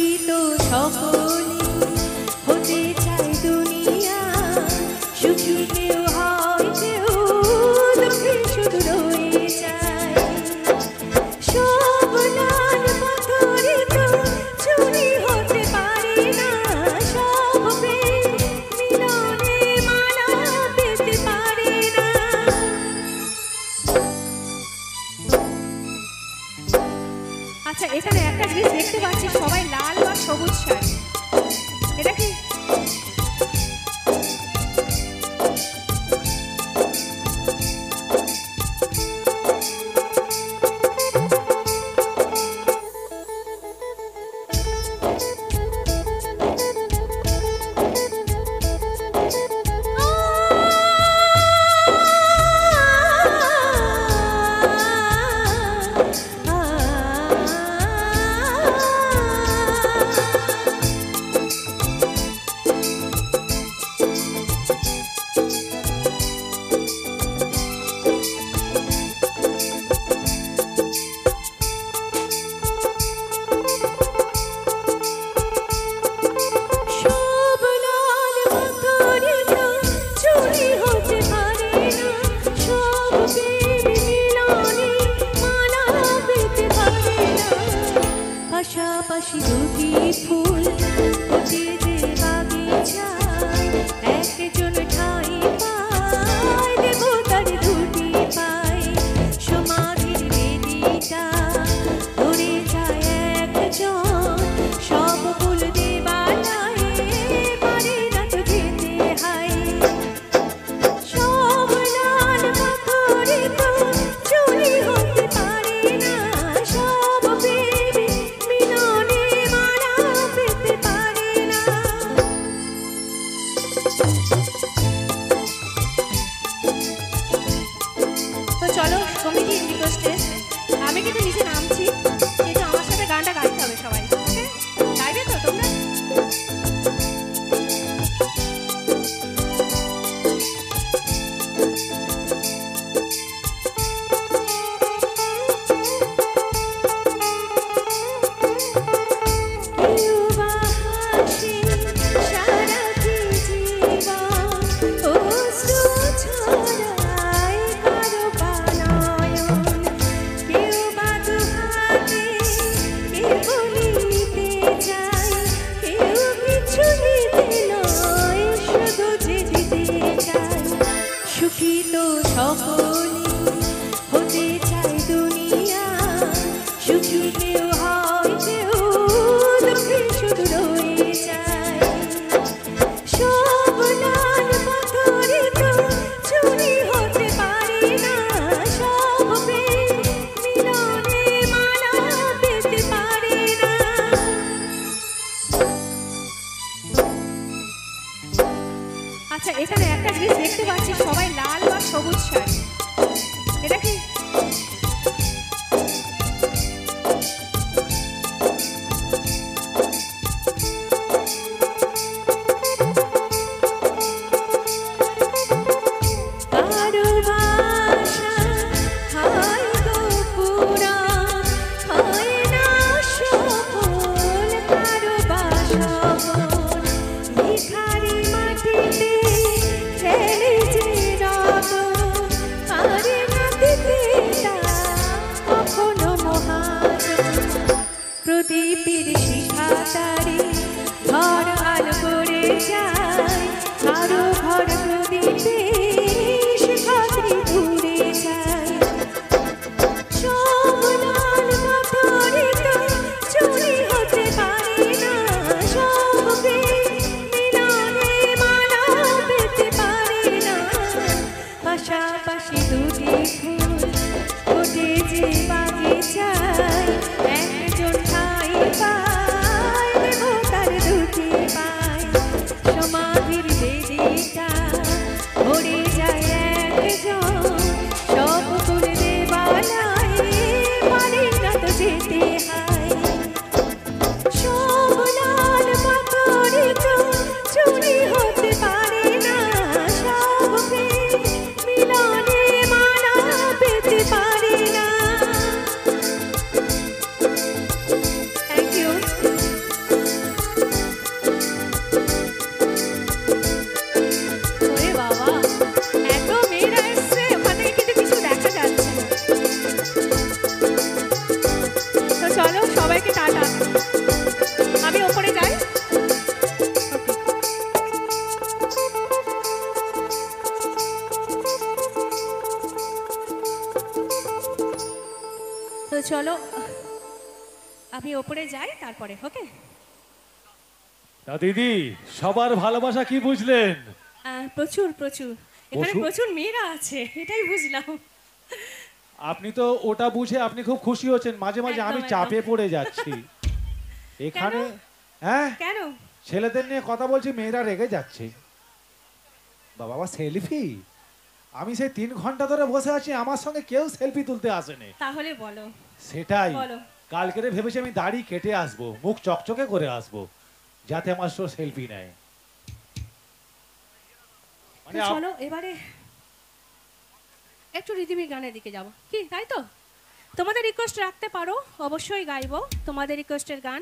সুখী তো সকলে হতে চায় দুনিয়া, সুখী কেউ হয় কেউ দুঃখী শুধু রয়ে যায়। সব লাল পাথরে তো চুরি হতে পারে না, সব প্রেম মিলনে মালা পেতে পারে না। আচ্ছা, এখানে একটা জিনিস দেখতে পাচ্ছি, সবাই লাল বা সবুজ শাড়ি, এটা কি? পাশাপাশি দুটি ফুল ফুটে যে বাগিচায়, একজন ঠাই পায় দেবতার দুটি পায়। সমাধির বেদিটা ধরে যায় একজন, সব ফুল দেবালয়ে পারে না তো যেতে হয়। সব লাল পাথরে তো চুরি হতে পারে না, সব প্রেম মিলনে মালা পেতে পারে না। তো চলো সমিতি রিকোয়েস্টে আমি কিন্তু নিচে নামছি, কিন্তু আমার সাথে গানটা গাইতে হবে সবাই। ওকে, গাইবে তো তোমরা? কেউ বা হাসে সারাটি জীবন, অশ্রু ছড়ায় কারো বা নয়ন। কেউ বা দুহাতে কেবলই নিতে চায়, কেউ কিছু নিতে নয় শুধু যে দিতে চায়। সুখী তো সকলে হতে চায় দুনিয়া, সুখী কেউ হয় কেউ দুঃখী শুধু রয়ে যায়। সব লাল পাথরে তো চুরি হতে পারে না, সব প্রেম মিলনে মালা পেতে পারে না। আচ্ছা, এখানে একটা জিনিস দেখতে পাচ্ছি, সবাই লাল বা সবুজ শাড়ি, এটা কি? কারো ভাষা হয় গো পুরাণ, হয় না সফল, কারো বা সফল। ভিখারি মাটিতে ফেলে যে রতন, পারে না দিতে তা কখনো মহাজন। প্রদীপের শিখা তারে ঘর আলো করে যায়, কারো ঘর প্রদীপে শিখাতে ঘুরে যায়। সব লাল পাথরে তো চুরি হতে পারে না, সব প্রেম মিলনে মালা পেতে পারে না। পাশাপাশি দুটি ফুল ফোটে যে বাগিচায়, একজন ঠাই পায় দেবতার দুটি পায়। আমি ওপরে যাই তারপরে, ওকে? তা দিদি, সবার ভালোবাসা কি বুঝলেন? প্রচুর প্রচুর, এখানে প্রচুর? প্রচুর মেয়েরা আছে, এটাই বুঝলাম। আপনি তো ওটা বুঝে আপনি খুব খুশি হচ্ছেন, মাঝে মাঝে আমি একদম, চাপে পড়ে যাচ্ছি এখানে। হ্যাঁ, কেন? ছেলেদের নিয়ে কথা বলছি, মেয়েরা রেগে যাচ্ছে। বাবা সেলফি, আমি সেই 3 ঘন্টা ধরে বসে আছি, আমার সঙ্গে কেউ সেলফি তুলতে আসেনি। তাহলে বলো। সেটাই, বলো। কালকেরে ভেবেছি আমি দাড়ি কেটে আসবো, মুখ চকচকে করে আসবো, যাতে আমার সেলফি নেয়। মানে তো চলো এবারে একটু রিদিমিক গানের দিকে যাব, কি তাই তো? তোমাদের রিকোয়েস্ট রাখতে পারো, অবশ্যই গাইবো তোমাদের রিকোয়েস্টের গান।